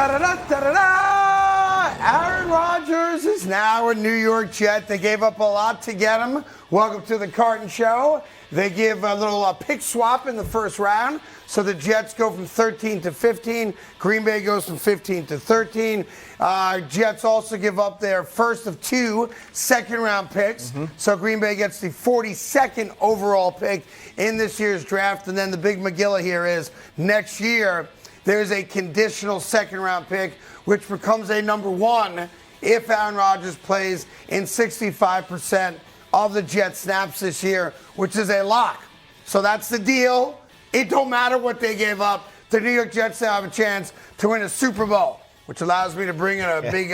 Da-da-da-da-da-da! Aaron Rodgers is now a New York Jet. They gave up a lot to get him. Welcome to the Carton Show. They give a little pick swap in the first round. So the Jets go from 13 to 15. Green Bay goes from 15 to 13. Jets also give up their first of 2 second-round picks. So Green Bay gets the 42nd overall pick in this year's draft. And then the big McGilla here is next year, there's a conditional second-round pick, which becomes a number 1 if Aaron Rodgers plays in 65% of the Jets snaps this year, which is a lock. So that's the deal. It don't matter what they gave up. The New York Jets now have a chance to win a Super Bowl, which allows me to bring in a big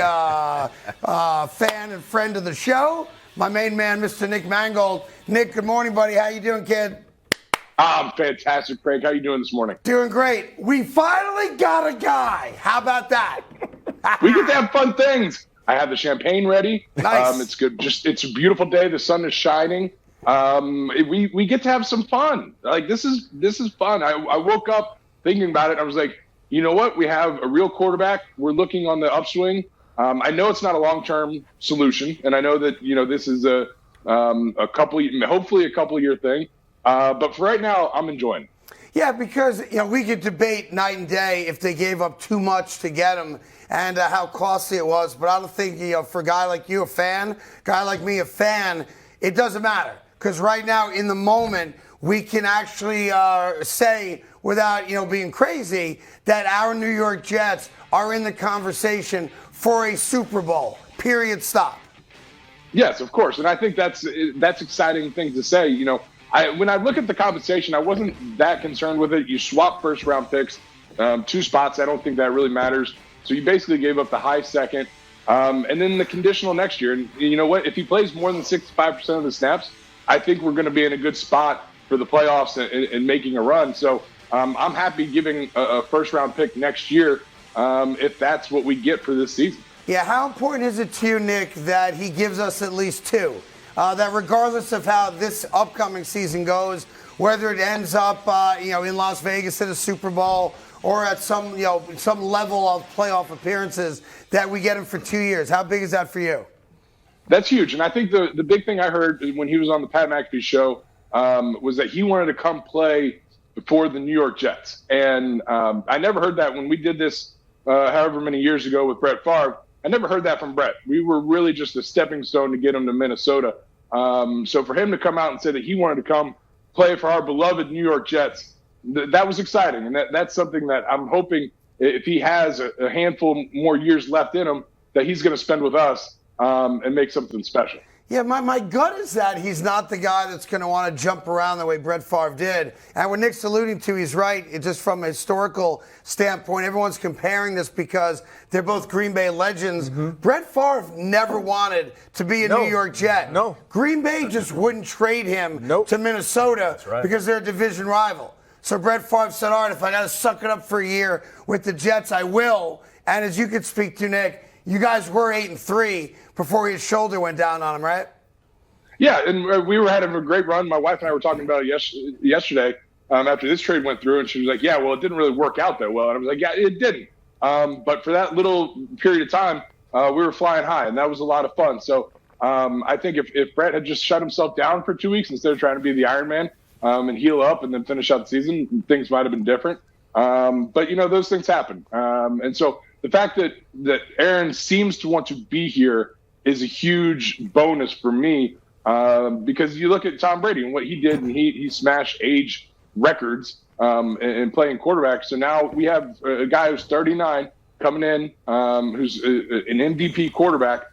fan and friend of the show, my main man, Mr. Nick Mangold. Nick, good morning, buddy. How you doing, kid? I'm fantastic, Craig. How you doing this morning? Doing great. We finally got a guy. How about that? We get to have fun things. I have the champagne ready. Nice. It's good. It's a beautiful day. The sun is shining. We get to have some fun. Like this is fun. I woke up thinking about it. I was like, you know what? We have a real quarterback. We're looking on the upswing. I know it's not a long-term solution, and I know that this is a hopefully a couple year thing. But for right now, I'm enjoying it. Yeah, because we could debate night and day if they gave up too much to get him and how costly it was. But I don't think for a guy like you, a fan, guy like me, a fan, it doesn't matter. Because right now, in the moment, we can actually say, without being crazy, that our New York Jets are in the conversation for a Super Bowl. Period. Stop. Yes, of course, and I think that's exciting thing to say. When I look at the compensation, I wasn't that concerned with it. You swap first-round picks, 2 spots. I don't think that really matters. So you basically gave up the high second, and then the conditional next year. And you know what? If he plays more than 65% of the snaps, I think we're going to be in a good spot for the playoffs and making a run. So I'm happy giving a first-round pick next year if that's what we get for this season. Yeah, how important is it to you, Nick, that he gives us at least 2? That regardless of how this upcoming season goes, whether it ends up in Las Vegas at a Super Bowl or at some level of playoff appearances, that we get him for 2 years. How big is that for you? That's huge. And I think the big thing I heard when he was on the Pat McAfee show was that he wanted to come play for the New York Jets. And I never heard that when we did this however many years ago with Brett Favre. I never heard that from Brett. We were really just a stepping stone to get him to Minnesota. So for him to come out and say that he wanted to come play for our beloved New York Jets, that was exciting. And that's something that I'm hoping, if he has a handful more years left in him, that he's going to spend with us and make something special. Yeah, my gut is that he's not the guy that's going to want to jump around the way Brett Favre did. And what Nick's alluding to, he's right. It's just from a historical standpoint, everyone's comparing this because they're both Green Bay legends. Brett Favre never wanted to be a New York Jet. No. Green Bay just wouldn't trade him to Minnesota because they're a division rival. So Brett Favre said, all right, if I got to suck it up for a year with the Jets, I will. And as you could speak to, Nick, you guys were 8-3 before his shoulder went down on him, right? Yeah, and we were having a great run. My wife and I were talking about it yesterday after this trade went through, and she was like, yeah, well, it didn't really work out that well. And I was like, yeah, it didn't. But for that little period of time, we were flying high, and that was a lot of fun. So I think if Brett had just shut himself down for 2 weeks instead of trying to be the Iron Man and heal up and then finish out the season, things might have been different. But, those things happen. And so the fact that Aaron seems to want to be here is a huge bonus for me because you look at Tom Brady and what he did, and he smashed age records in playing quarterback. So now we have a guy who's 39 coming in, who's an MVP quarterback.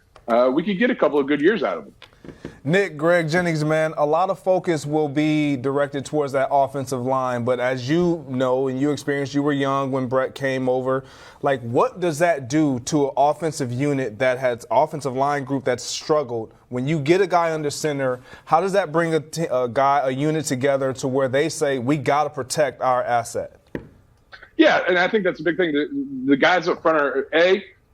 We could get a couple of good years out of him. Nick, Greg Jennings, man, a lot of focus will be directed towards that offensive line. But as you know and you experienced, you were young when Brett came over. Like, what does that do to an offensive unit that has offensive line group that's struggled? When you get a guy under center, how does that bring a unit together to where they say, we got to protect our asset? Yeah, and I think that's a big thing. The guys up front are,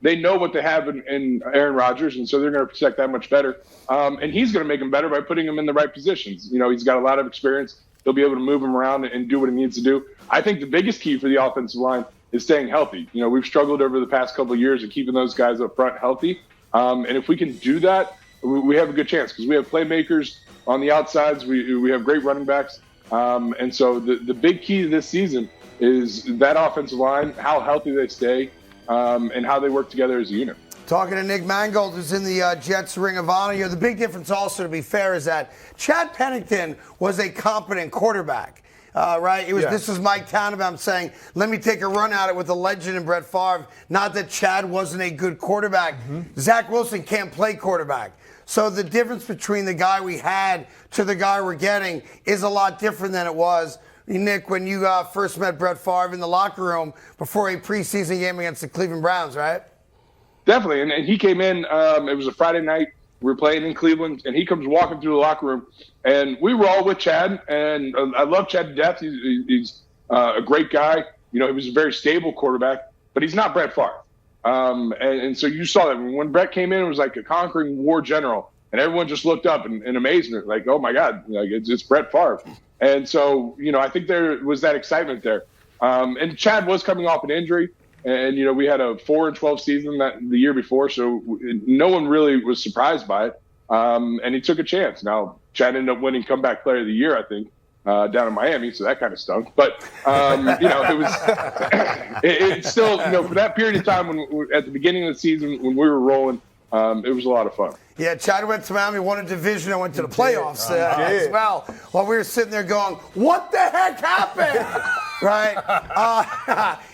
they know what they have in Aaron Rodgers, and so they're going to protect that much better. And he's going to make them better by putting them in the right positions. He's got a lot of experience. He'll be able to move him around and do what he needs to do. I think the biggest key for the offensive line is staying healthy. We've struggled over the past couple of years of keeping those guys up front healthy. And if we can do that, we have a good chance because we have playmakers on the outsides. We have great running backs. And so the big key to this season is that offensive line, how healthy they stay, and how they work together as a unit. Talking to Nick Mangold, who's in the Jets Ring of Honor. The big difference also, to be fair, is that Chad Pennington was a competent quarterback. Right? This was Mike Tannenbaum saying, let me take a run at it with the legend in Brett Favre. Not that Chad wasn't a good quarterback. Zach Wilson can't play quarterback. So the difference between the guy we had to the guy we're getting is a lot different than it was, Nick, when you first met Brett Favre in the locker room before a preseason game against the Cleveland Browns, right? Definitely. And he came in, it was a Friday night. We were playing in Cleveland, and he comes walking through the locker room. And we were all with Chad, and I love Chad to death. He's a great guy. He was a very stable quarterback, but he's not Brett Favre. And so you saw that when Brett came in, it was like a conquering war general, and everyone just looked up in amazement, like, oh my God, it's Brett Favre. And so, I think there was that excitement there. And Chad was coming off an injury, and we had a 4-12 season the year before, so no one really was surprised by it. And he took a chance. Now, Chad ended up winning Comeback Player of the Year, I think, down in Miami, so that kind of stunk. But, it was it's still, for that period of time at the beginning of the season when we were rolling, it was a lot of fun. Yeah, Chad went to Miami, won a division, and went to the playoffs as well. While we were sitting there going, what the heck happened? Right?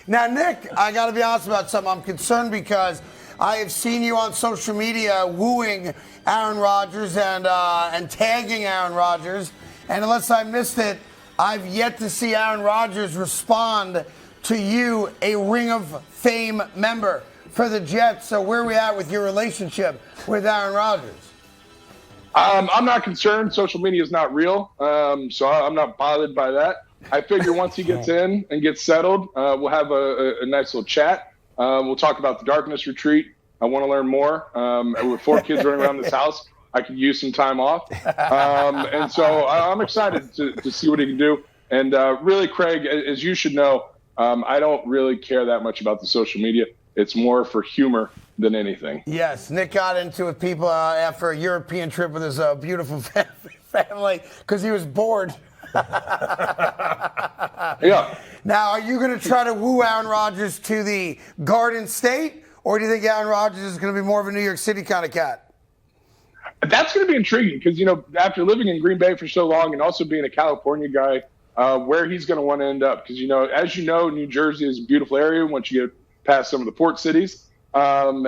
Now, Nick, I got to be honest about something. I'm concerned because I have seen you on social media wooing Aaron Rodgers and tagging Aaron Rodgers. And unless I missed it, I've yet to see Aaron Rodgers respond to you, a Ring of Fame member for the Jets. So where are we at with your relationship with Aaron Rodgers? I'm not concerned. Social media is not real, so I'm not bothered by that. I figure once he gets in and gets settled, we'll have a nice little chat. We'll talk about the Darkness Retreat. I want to learn more. With 4 kids running around this house, I could use some time off. And so I'm excited to see what he can do. And really, Craig, as you should know, I don't really care that much about the social media. It's more for humor than anything. Yes, Nick got into it with people after a European trip with his beautiful family because he was bored. Yeah. Now, are you going to try to woo Aaron Rodgers to the Garden State, or do you think Aaron Rodgers is going to be more of a New York City kind of cat? That's going to be intriguing because, after living in Green Bay for so long and also being a California guy, where he's going to want to end up. Because, as you know, New Jersey is a beautiful area once you get past some of the port cities. And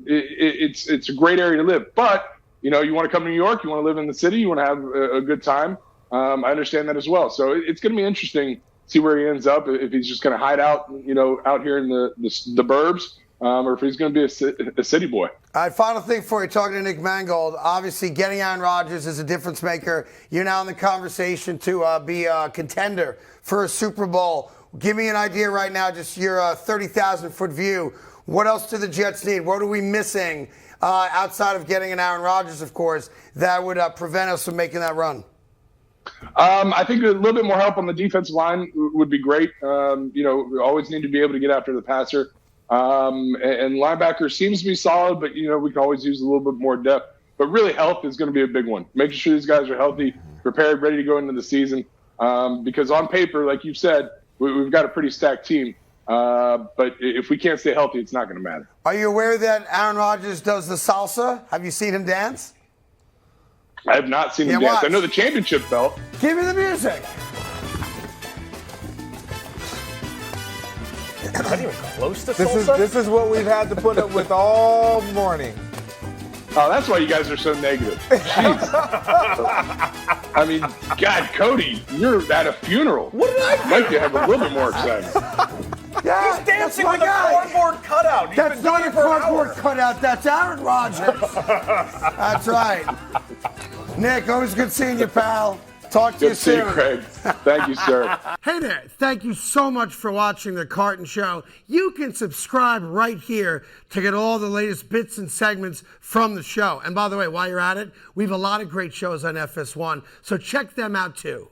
it's a great area to live. But, you want to come to New York, you want to live in the city, you want to have a good time. I understand that as well. So it's going to be interesting to see where he ends up, if he's just going to hide out, out here in the burbs, or if he's going to be a city boy. All right, final thing for you, talking to Nick Mangold. Obviously, getting Aaron Rodgers is a difference maker. You're now in the conversation to be a contender for a Super Bowl. Give me an idea right now, just your 30,000-foot view. What else do the Jets need? What are we missing outside of getting an Aaron Rodgers, of course, that would prevent us from making that run? I think a little bit more help on the defensive line would be great. We always need to be able to get after the passer. And linebacker seems to be solid, but, we can always use a little bit more depth. But really, health is going to be a big one. Making sure these guys are healthy, prepared, ready to go into the season. Because on paper, like you said, we've got a pretty stacked team. But if we can't stay healthy, it's not going to matter. Are you aware that Aaron Rodgers does the salsa? Have you seen him dance? I have not seen him dance. Watch. I know the championship belt. Give me the music. Not even close to salsa? This is what we've had to put up with all morning. Oh, that's why you guys are so negative. Jeez. I mean, God, Cody, you're at a funeral. What did I do? I'd like to have a little bit more excitement. Yeah, He's dancing that's with my a guy. cardboard cutout. He's That's been not doing a it for an cardboard hour. cutout. That's Aaron Rodgers. That's right. Nick, always good seeing you, pal. Talk to you Good to see you, soon. Craig. Thank you, sir. Hey there. Thank you so much for watching The Carton Show. You can subscribe right here to get all the latest bits and segments from the show. And by the way, while you're at it, we have a lot of great shows on FS1, so check them out too.